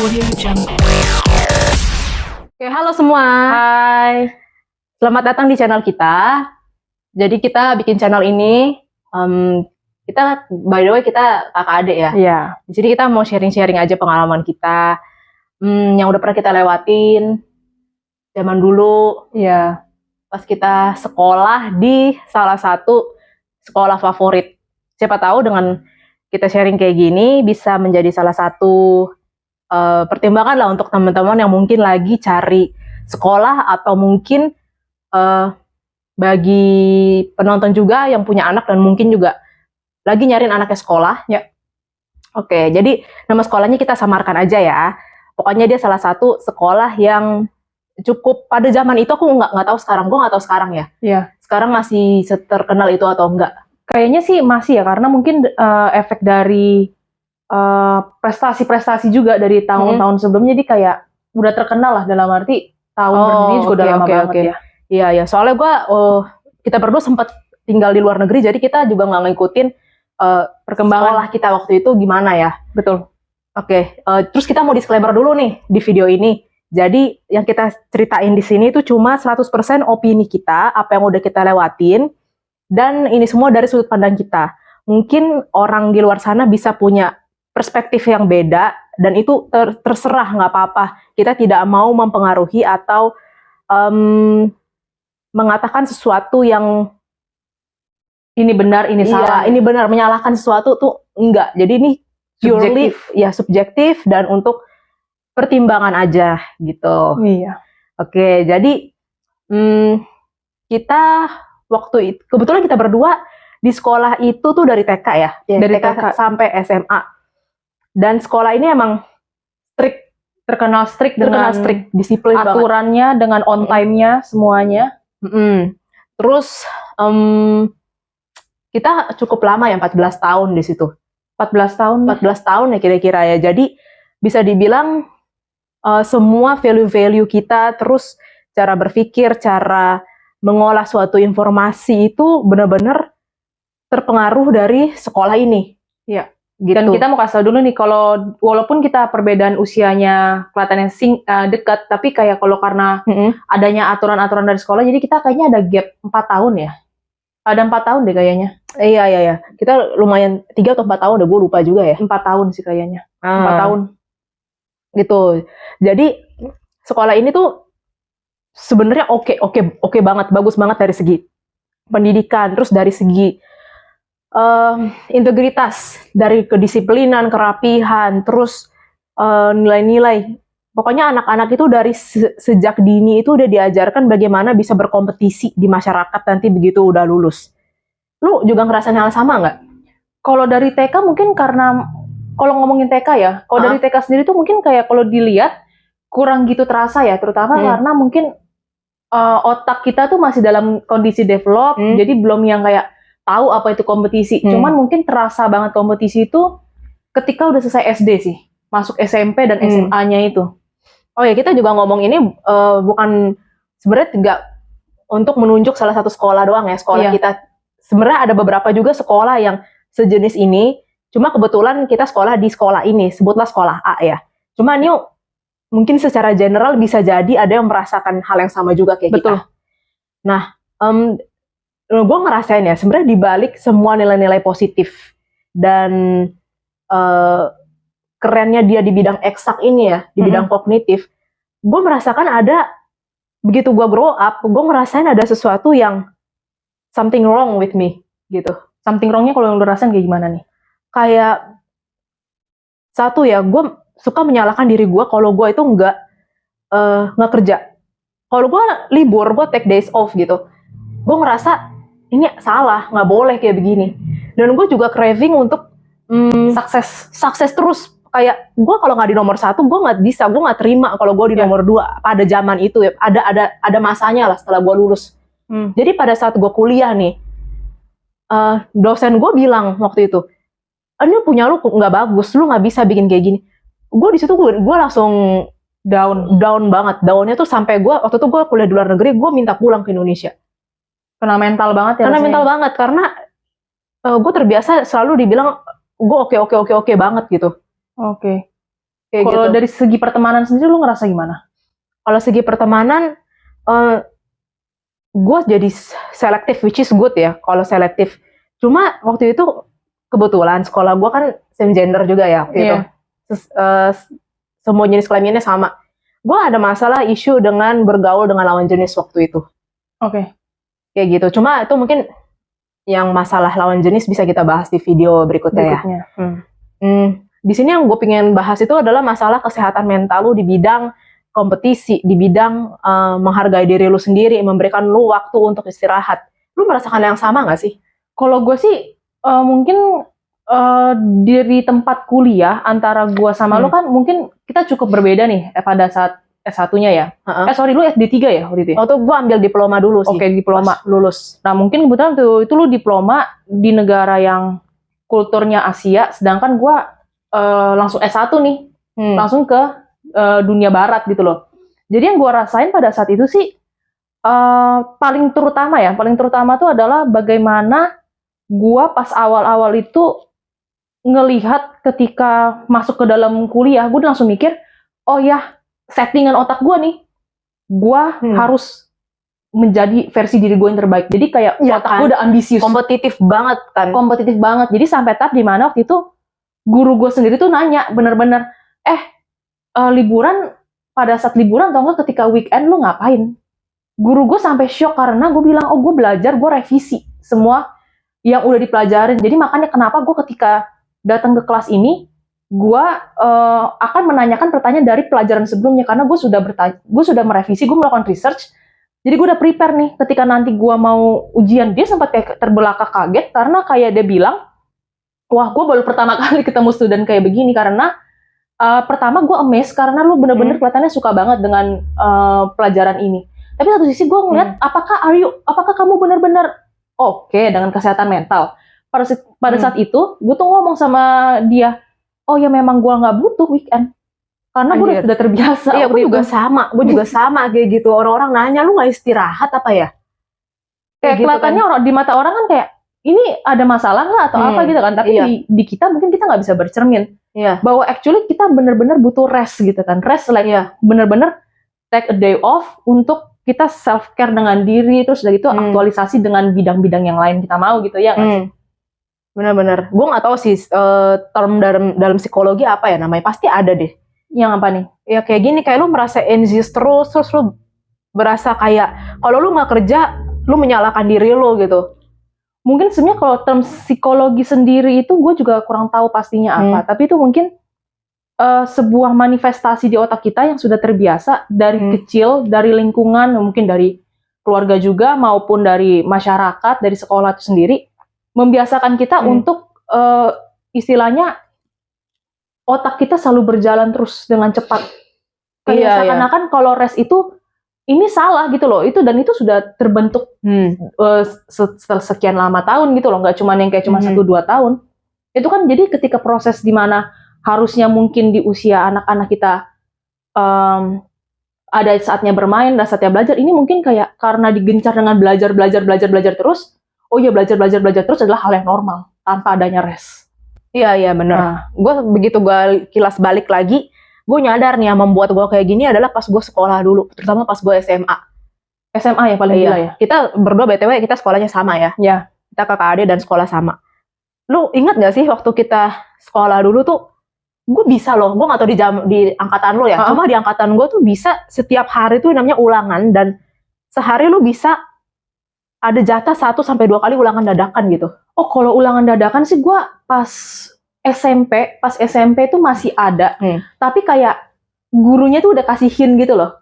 Audio Jungle. Oke, halo semua. Hai. Selamat datang di channel kita. Jadi kita bikin channel ini, kita by the way kita kakak adik ya. Iya. Jadi kita mau sharing-sharing aja pengalaman kita, yang udah pernah kita lewatin zaman dulu. Iya. Pas kita sekolah di salah satu sekolah favorit. Siapa tahu dengan kita sharing kayak gini bisa menjadi salah satu pertimbangan lah untuk teman-teman yang mungkin lagi cari sekolah, atau mungkin bagi penonton juga yang punya anak dan mungkin juga lagi nyariin anaknya sekolah. Ya. Oke, jadi nama sekolahnya kita samarkan aja ya. Pokoknya dia salah satu sekolah yang cukup pada zaman itu, aku nggak tahu sekarang, gue nggak tahu sekarang ya. Iya. Sekarang masih terkenal itu atau enggak? Kayaknya sih masih ya, karena mungkin efek dari prestasi-prestasi juga dari tahun-tahun sebelumnya, jadi kayak udah terkenal lah, dalam arti tahun berdiri juga udah lama banget ya. Iya ya, soalnya kita berdua sempat tinggal di luar negeri, jadi kita juga nggak ngikutin perkembangan sekolah kita waktu itu gimana ya. Betul. Oke, terus kita mau disclaimer dulu nih di video ini. Jadi yang kita ceritain di sini itu cuma 100% opini kita, apa yang udah kita lewatin, dan ini semua dari sudut pandang kita. Mungkin orang di luar sana bisa punya perspektif yang beda, dan itu terserah, nggak apa-apa. Kita tidak mau mempengaruhi atau mengatakan sesuatu yang ini benar, ini salah, ini benar, menyalahkan sesuatu tuh enggak. Jadi ini purely subjektif dan untuk pertimbangan aja gitu. Iya. Oke, jadi kita waktu itu kebetulan kita berdua di sekolah itu tuh dari TK ya, dari TK sampai SMA. Dan sekolah ini emang terkenal strict dengan disiplin aturannya, dengan on time-nya semuanya. Terus kita cukup lama ya, 14 tahun di situ. 14 tahun ya kira-kira ya. Jadi bisa dibilang semua value-value kita, terus cara berpikir, cara mengolah suatu informasi itu benar-benar terpengaruh dari sekolah ini. Iya. Gitu. Dan kita mau kasih tau dulu nih, kalau walaupun kita perbedaan usianya kelihatannya dekat, tapi kayak kalau karena adanya aturan-aturan dari sekolah, jadi kita kayaknya ada gap 4 tahun ya. Ada 4 tahun deh kayaknya. Iya. Kita lumayan 3 atau 4 tahun deh, gue lupa juga ya. 4 tahun sih kayaknya. 4 tahun. Gitu. Jadi sekolah ini tuh sebenarnya oke banget, bagus banget dari segi pendidikan, terus dari segi integritas, dari kedisiplinan, kerapihan, terus nilai-nilai. Pokoknya anak-anak itu dari sejak dini itu udah diajarkan bagaimana bisa berkompetisi di masyarakat nanti begitu udah lulus. Lu juga ngerasain hal sama nggak? Kalau dari TK mungkin karena, kalau ngomongin TK ya, kalau dari TK sendiri tuh mungkin kayak kalau dilihat kurang gitu terasa ya, terutama karena mungkin otak kita tuh masih dalam kondisi develop, jadi belum yang kayak tahu apa itu kompetisi. Cuman mungkin terasa banget kompetisi itu ketika udah selesai SD sih, masuk SMP dan SMA-nya itu. Oh ya, kita juga ngomong ini bukan sebenarnya nggak untuk menunjuk salah satu sekolah doang ya, sekolah kita. Sebenarnya ada beberapa juga sekolah yang sejenis ini, cuma kebetulan kita sekolah di sekolah ini, sebutlah sekolah A ya. Cuma ini mungkin secara general bisa jadi ada yang merasakan hal yang sama juga kayak kita. Nah, gue ngerasain ya, sebenarnya dibalik semua nilai-nilai positif dan kerennya dia di bidang eksak ini ya, di bidang kognitif, gue merasakan ada, begitu gue grow up, gue ngerasain ada sesuatu yang something wrong with me gitu. Something wrong-nya kalau yang lu rasain kayak gimana nih? Kayak satu ya, gue suka menyalahkan diri gue kalau gue itu nggak kerja. Kalau gue libur, gue take days off gitu, gue ngerasa ini salah, nggak boleh kayak begini. Dan gue juga craving untuk sukses terus. Kayak gue kalau nggak di nomor 1, gue nggak bisa, gue nggak terima kalau gue di nomor 2 pada zaman itu ya. Ada masanya lah setelah gue lulus. Jadi pada saat gue kuliah nih, dosen gue bilang waktu itu, ini punya lu nggak bagus, lu nggak bisa bikin kayak gini. Gue di situ gue langsung down banget. Downnya tuh sampai gue waktu itu gue kuliah di luar negeri, gue minta pulang ke Indonesia. Kena mental banget ya? Karena mental banget, karena gue terbiasa selalu dibilang gue oke banget gitu. Oke. kayak Kalau gitu. dari segi pertemanan sendiri lu ngerasa gimana? Kalau segi pertemanan, gue jadi selektif, which is good ya kalau selektif. Cuma waktu itu kebetulan sekolah gue kan same gender juga ya waktu itu. Iya. Semua jenis kelaminnya sama. Gue ada masalah isu dengan bergaul dengan lawan jenis waktu itu. Oke. Kayak gitu. Cuma itu mungkin yang masalah lawan jenis bisa kita bahas di video berikutnya ya. Berikutnya. Di sini yang gue pengen bahas itu adalah masalah kesehatan mental lu di bidang kompetisi, di bidang menghargai diri lu sendiri, memberikan lu waktu untuk istirahat. Lu merasakan yang sama gak sih? Kalau gue sih mungkin dari tempat kuliah antara gue sama lu kan mungkin kita cukup berbeda nih pada saat S1-nya ya. Sorry, lu SD 3 ya waktu itu? Waktu gue ambil diploma dulu sih. Oke, diploma. Pas lulus. Nah, mungkin kebetulan itu lu diploma di negara yang kulturnya Asia, sedangkan gue langsung S1 nih. Langsung ke dunia barat gitu loh. Jadi yang gue rasain pada saat itu sih paling terutama tuh adalah bagaimana gue pas awal-awal itu ngelihat ketika masuk ke dalam kuliah, gue langsung mikir, oh ya, settingan otak gue nih, gue harus menjadi versi diri gue yang terbaik. Jadi kayak ya, otak gue udah ambisius, kompetitif banget kan. Kompetitif banget. Jadi sampai tahap di mana waktu itu guru gue sendiri tuh nanya bener-bener, liburan, pada saat liburan atau enggak ketika weekend lu ngapain? Guru gue sampai shock karena gue bilang, oh gue belajar, gue revisi semua yang udah dipelajarin. Jadi makanya kenapa gue ketika datang ke kelas ini, gue akan menanyakan pertanyaan dari pelajaran sebelumnya karena gue sudah merevisi, gue melakukan research. Jadi gue udah prepare nih ketika nanti gue mau ujian. Dia sempat kayak terbelakang kaget karena kayak dia bilang, wah gue baru pertama kali ketemu student kayak begini karena pertama gue amazed karena lu bener-bener kelihatannya suka banget dengan pelajaran ini. Tapi satu sisi gue ngeliat apakah kamu bener-bener oke dengan kesehatan mental. Pada saat itu gue tuh ngomong sama dia, oh ya memang gue nggak butuh weekend karena gue udah terbiasa. Iya, gue juga sama kayak gitu. Orang-orang nanya, lu nggak istirahat apa ya? Kayak gitu kelihatannya kan. Di mata orang kan kayak ini ada masalah nggak atau apa gitu kan? Tapi di kita mungkin kita nggak bisa bercermin. Bahwa actually kita bener-bener butuh rest gitu kan. Rest bener-bener take a day off untuk kita self care dengan diri, terus dari itu aktualisasi dengan bidang-bidang yang lain kita mau gitu ya. Bener-bener. Gue nggak tahu sih term dalam psikologi apa ya namanya. Pasti ada deh. Yang apa nih? Ya kayak gini, kayak lu merasa anxious terus lu berasa kayak kalau lu nggak kerja, lu menyalahkan diri lu gitu. Mungkin sebenarnya kalau term psikologi sendiri itu gue juga kurang tahu pastinya apa. Tapi itu mungkin sebuah manifestasi di otak kita yang sudah terbiasa dari kecil, dari lingkungan, mungkin dari keluarga juga maupun dari masyarakat, dari sekolah itu sendiri, membiasakan kita untuk istilahnya otak kita selalu berjalan terus dengan cepat. Kayak seakan-akan kalau rest itu ini salah gitu loh, itu sudah terbentuk sekian lama tahun gitu loh, nggak cuma yang kayak cuma 1-2 tahun. Itu kan jadi ketika proses di mana harusnya mungkin di usia anak-anak kita ada saatnya bermain, ada saatnya belajar, ini mungkin kayak karena digencar dengan belajar terus, oh iya belajar terus adalah hal yang normal, tanpa adanya rest. Iya benar. Gue begitu gue kilas balik lagi, gue nyadar nih yang membuat gue kayak gini adalah pas gue sekolah dulu, terutama pas gue SMA. SMA ya paling gila ya. Kita berdua BTW kita sekolahnya sama ya. Iya. Kita kakak adik dan sekolah sama. Lu ingat gak sih waktu kita sekolah dulu tuh, gue bisa loh, gue gak tau di angkatan lu ya, cuma di angkatan gue tuh bisa setiap hari tuh namanya ulangan, dan sehari lu bisa ada jatah 1-2 kali ulangan dadakan gitu. Oh, kalau ulangan dadakan sih gue pas SMP tuh masih ada. Tapi kayak gurunya tuh udah kasih hint gitu loh.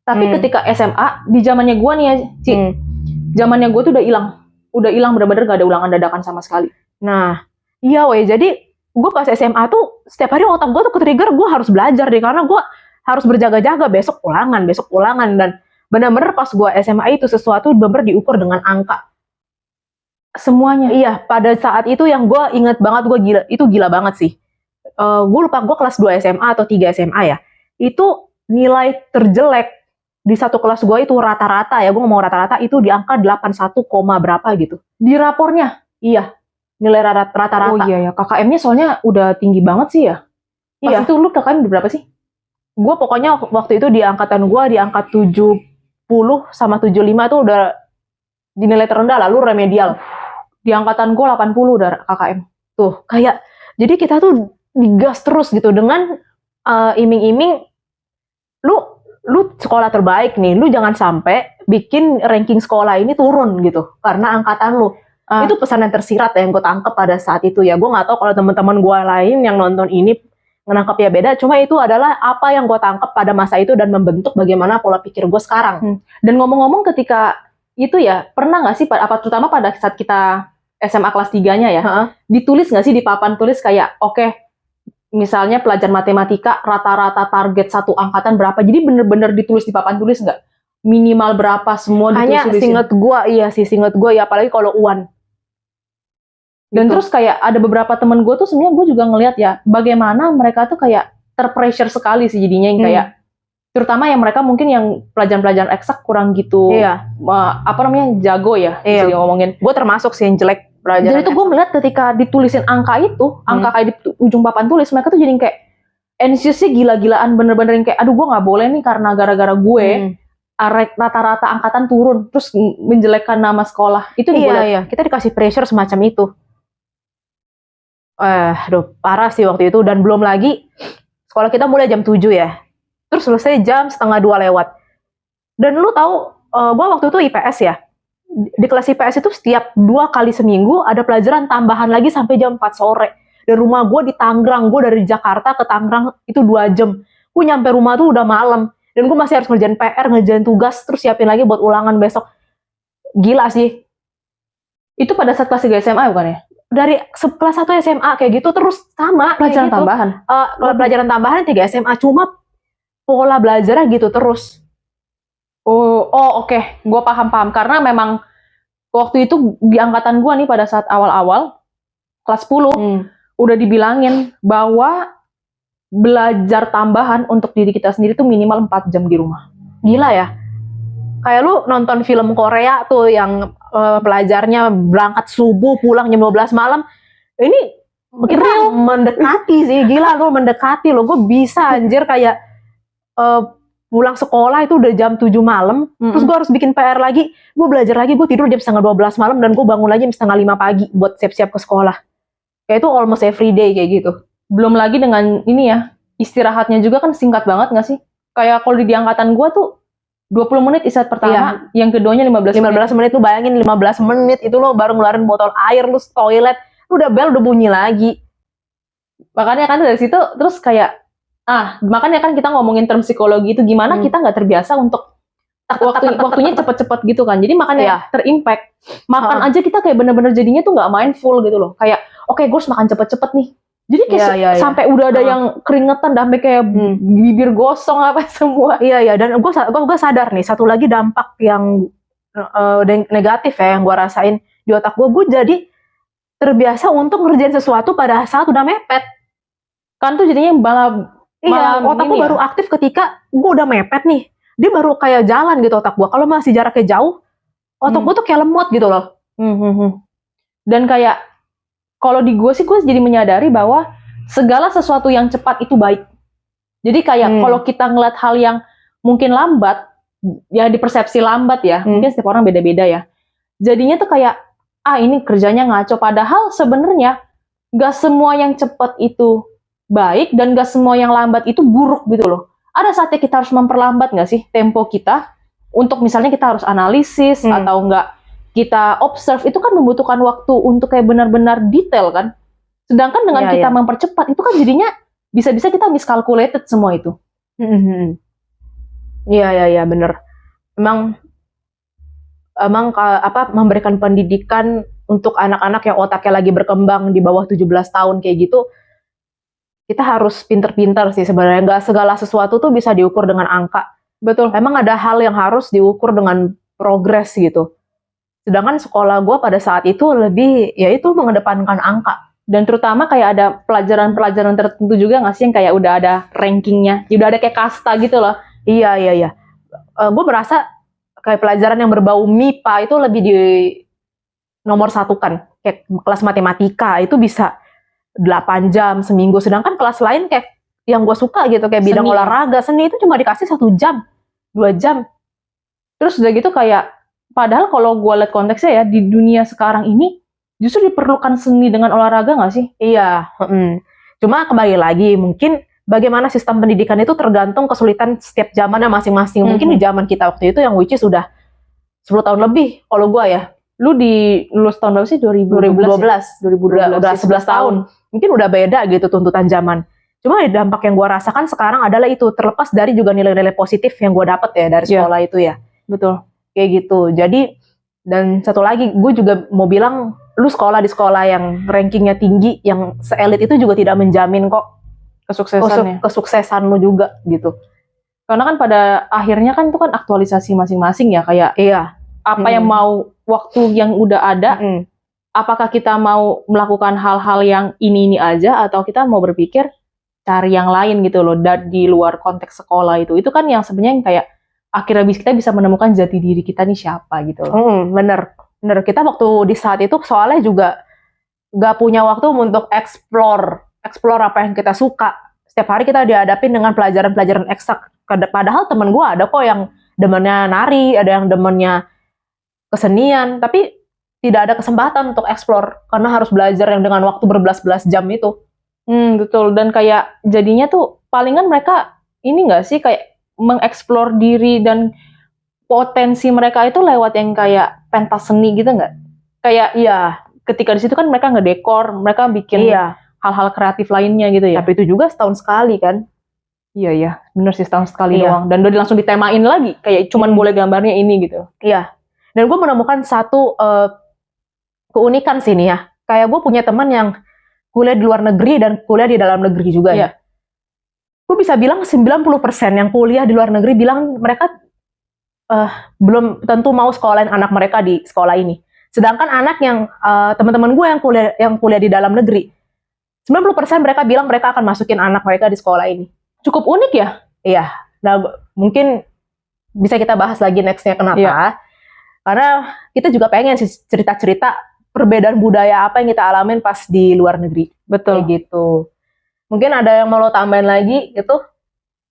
Tapi ketika SMA, di zamannya gue nih ya, Ci, zamannya gue tuh udah hilang bener-bener gak ada ulangan dadakan sama sekali. Nah, iya weh, jadi gue pas SMA tuh setiap hari otak gue tuh ke-trigger, gue harus belajar deh, karena gue harus berjaga-jaga, besok ulangan, dan benar-benar pas gue SMA itu sesuatu benar-benar diukur dengan angka. Semuanya. Iya, pada saat itu yang gue inget banget, itu gila banget sih. Gue lupa gue kelas 2 SMA atau 3 SMA ya. Itu nilai terjelek di satu kelas gue itu rata-rata ya, gue ngomong rata-rata itu di angka 81, berapa gitu. Di rapornya? Iya, nilai rata-rata. Oh iya ya, KKM-nya soalnya udah tinggi banget sih ya. Pas Iya. itu lu KKM berapa sih? Gue pokoknya waktu itu di angkatan gue di angka 70 sama 75 itu udah dinilai terendah lah, lu remedial. Di angkatan gue 80 udah KKM. Tuh, kayak jadi kita tuh digas terus gitu dengan iming-iming lu sekolah terbaik nih, lu jangan sampai bikin ranking sekolah ini turun gitu karena angkatan lu. Itu pesan yang tersirat yang gue tangkap pada saat itu ya. Gue nggak tahu kalau teman-teman gue lain yang nonton ini menangkap ya beda. Cuma itu adalah apa yang gue tangkap pada masa itu dan membentuk bagaimana pola pikir gue sekarang. Dan ngomong-ngomong ketika itu ya, pernah nggak sih, terutama pada saat kita SMA kelas 3-nya ya, ditulis nggak sih di papan tulis kayak, oke, misalnya pelajaran matematika rata-rata target satu angkatan berapa, jadi bener-bener ditulis di papan tulis nggak? Minimal berapa, semua Hanya ditulis-tulisin. singet gue ya, apalagi kalau UAN. Dan Gitu. terus kayak ada beberapa temen gue tuh sebenarnya gue juga ngeliat ya, bagaimana mereka tuh kayak terpressure sekali sih jadinya yang kayak, terutama yang mereka mungkin yang pelajaran-pelajaran eksak kurang gitu, Iya. jago ya, Iya. bisa ngomongin. Gue termasuk sih yang jelek pelajaran. Jadi itu gue melihat ketika ditulisin angka itu, angka kayak di ujung papan tulis, mereka tuh jadi kayak anxiously gila-gilaan, bener-bener yang kayak, aduh gue nggak boleh nih karena gara-gara gue rata-rata angkatan turun, terus menjelekkan nama sekolah. Itu Iya, kita dikasih pressure semacam itu. Aduh, parah sih waktu itu. Dan belum lagi sekolah kita mulai jam 7 ya, terus selesai jam 1:30 lewat. Dan lu tahu, gue waktu itu IPS ya, di kelas IPS itu setiap 2 kali seminggu ada pelajaran tambahan lagi sampai jam 4 sore. Dan rumah gue di Tangerang, gue dari Jakarta ke Tangerang itu 2 jam. Gue nyampe rumah tuh udah malam, dan gue masih harus ngerjain PR, ngerjain tugas, terus siapin lagi buat ulangan besok. Gila sih. Itu pada saat kelas 3 SMA bukan ya? Dari kelas 1 SMA kayak gitu terus sama Pelajaran gitu. tambahan? Kalau pelajaran tambahan 3 SMA, cuma pola belajarnya gitu terus. Oke. Gue paham. Karena memang waktu itu di angkatan gue nih pada saat awal-awal, kelas 10, udah dibilangin bahwa belajar tambahan untuk diri kita sendiri tuh minimal 4 jam di rumah. Gila ya. Kayak lu nonton film Korea tuh yang pelajarnya berangkat subuh pulang jam 12 malam. Ini kita mendekati sih, gila lu mendekati lo. Gue bisa anjir kayak pulang sekolah itu udah jam 7 malam, terus gue harus bikin PR lagi, gue belajar lagi, gue tidur jam 11:30 malam dan gue bangun lagi jam 4:30 pagi buat siap-siap ke sekolah. Kayak itu almost every day kayak gitu. Belum lagi dengan ini ya, istirahatnya juga kan singkat banget nggak sih? Kayak kalau di angkatan gue tuh 20 menit istirahat pertama, yang keduanya 15 menit. Lu bayangin 15 menit itu lo baru ngeluarin botol air, lu toilet, lu udah bel udah bunyi lagi. Makanya kan dari situ terus kayak makanya kan kita ngomongin term psikologi itu gimana kita nggak terbiasa untuk waktunya cepet-cepet gitu kan. Jadi makanya terimpact. Makan aja kita kayak bener-bener jadinya tuh nggak mindful gitu loh. Kayak oke, gue harus makan cepet-cepet nih. Jadi kayak sampai udah ada yang keringetan, sampai kayak bibir gosong apa semua. Iya, dan gue sadar nih satu lagi dampak yang negatif ya yang gue rasain di otak gue jadi terbiasa untuk ngerjain sesuatu pada saat udah mepet. Kan tuh jadinya malah otak gue baru aktif ketika gue udah mepet nih. Dia baru kayak jalan gitu otak gue. Kalau masih jaraknya jauh, otak gue tuh kayak lemot gitu loh. Dan kayak kalau di gue sih, gue jadi menyadari bahwa segala sesuatu yang cepat itu baik. Jadi kayak kalau kita ngeliat hal yang mungkin lambat, ya di persepsi lambat ya, mungkin setiap orang beda-beda ya. Jadinya tuh kayak, ini kerjanya ngaco. Padahal sebenarnya gak semua yang cepat itu baik, dan gak semua yang lambat itu buruk gitu loh. Ada saatnya kita harus memperlambat gak sih tempo kita, untuk misalnya kita harus analisis, atau enggak kita observe, itu kan membutuhkan waktu untuk kayak benar-benar detail kan. Sedangkan dengan kita mempercepat, itu kan jadinya bisa-bisa kita miscalculated semua itu. Iya, bener. Emang memberikan pendidikan untuk anak-anak yang otaknya lagi berkembang di bawah 17 tahun kayak gitu, kita harus pinter-pinter sih sebenarnya. Nggak segala sesuatu tuh bisa diukur dengan angka. Betul. Emang ada hal yang harus diukur dengan progres gitu. Sedangkan sekolah gue pada saat itu lebih, yaitu mengedepankan angka. Dan terutama kayak ada pelajaran-pelajaran tertentu juga nggak sih yang kayak udah ada rankingnya, udah ada kayak kasta gitu loh. Iya. Gue merasa kayak pelajaran yang berbau MIPA itu lebih di nomor satu kan. Kayak kelas matematika itu bisa 8 jam seminggu. Sedangkan kelas lain kayak yang gue suka gitu, kayak bidang Seni ya? olahraga, seni itu cuma dikasih 1 jam, 2 jam. Terus udah gitu kayak, padahal kalau gue liat konteksnya ya, di dunia sekarang ini, justru diperlukan seni dengan olahraga nggak sih? Iya, cuma kembali lagi, mungkin bagaimana sistem pendidikan itu tergantung kesulitan setiap zamannya masing-masing. Mungkin di zaman kita waktu itu yang which is sudah 10 tahun lebih, kalau gue ya. Lu lulus tahun berapa sih? 2012. 2012 Udah 11 tahun. Mungkin udah beda gitu tuntutan zaman. Cuma dampak yang gue rasakan sekarang adalah itu, terlepas dari juga nilai-nilai positif yang gue dapet ya dari sekolah itu ya. Betul. Kayak gitu. Jadi, dan satu lagi, gue juga mau bilang, lu sekolah di sekolah yang rankingnya tinggi, yang se-elit itu juga tidak menjamin kok kesuksesan lu juga gitu. Karena kan pada akhirnya kan itu kan aktualisasi masing-masing ya, kayak apa yang mau waktu yang udah ada, apakah kita mau melakukan hal-hal yang ini aja, atau kita mau berpikir cari yang lain gitu loh, di luar konteks sekolah itu kan yang sebenarnya yang kayak akhirnya kita bisa menemukan jati diri kita nih siapa gitu loh. Bener, kita waktu di saat itu soalnya juga gak punya waktu untuk explore apa yang kita suka. Setiap hari kita dihadapin dengan pelajaran-pelajaran eksak. Padahal temen gue ada kok yang demennya nari, ada yang demennya kesenian, tapi tidak ada kesempatan untuk explore karena harus belajar yang dengan waktu berbelas-belas jam itu. Betul, dan kayak jadinya tuh palingan mereka ini nggak sih kayak mengeksplor diri dan potensi mereka itu lewat yang kayak pentas seni gitu nggak? Kayak ketika di situ kan mereka ngedekor, mereka bikin hal-hal kreatif lainnya gitu ya. Tapi itu juga setahun sekali kan? Iya, bener sih, setahun sekali doang. Dan udah langsung ditemain lagi, kayak cuman boleh gambarnya ini gitu. Iya. Dan gue menemukan satu keunikan sih nih ya. Kayak gue punya teman yang kuliah di luar negeri dan kuliah di dalam negeri juga ya. Gue bisa bilang 90% yang kuliah di luar negeri bilang mereka belum tentu mau sekolahin anak mereka di sekolah ini. Sedangkan anak yang teman-teman gue yang kuliah di dalam negeri, 90% mereka bilang mereka akan masukin anak mereka di sekolah ini. Cukup unik ya? Iya. Nah, mungkin bisa kita bahas lagi nextnya kenapa. Karena kita juga pengen sih cerita-cerita perbedaan budaya apa yang kita alamin pas di luar negeri. Betul. Kayak gitu. Mungkin ada yang mau lo tambahin lagi gitu?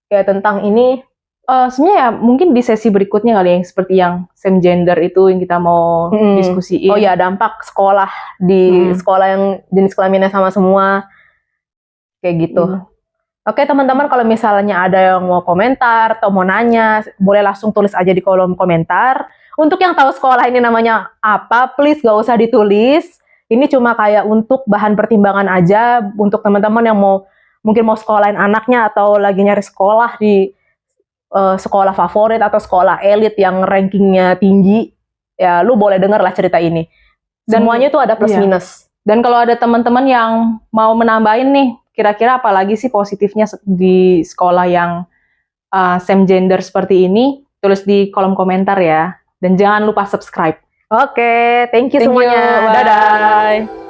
Kayak tentang ini. Sebenarnya ya mungkin di sesi berikutnya kali yang seperti yang same gender itu yang kita mau diskusiin. Oh ya, dampak sekolah di sekolah yang jenis kelaminnya sama semua. Kayak gitu. Oke teman-teman, kalau misalnya ada yang mau komentar atau mau nanya, boleh langsung tulis aja di kolom komentar. Untuk yang tahu sekolah ini namanya apa, please gak usah ditulis. Ini cuma kayak untuk bahan pertimbangan aja, untuk teman-teman yang mungkin mau sekolahin anaknya atau lagi nyari sekolah di sekolah favorit atau sekolah elit yang rankingnya tinggi. Ya, lu boleh denger lah cerita ini. Semuanya tuh ada plus minus. Dan kalau ada teman-teman yang mau menambahin nih, kira-kira apa lagi sih positifnya di sekolah yang same gender seperti ini, tulis di kolom komentar ya. Dan jangan lupa subscribe. Oke, thank you semuanya. Dadah.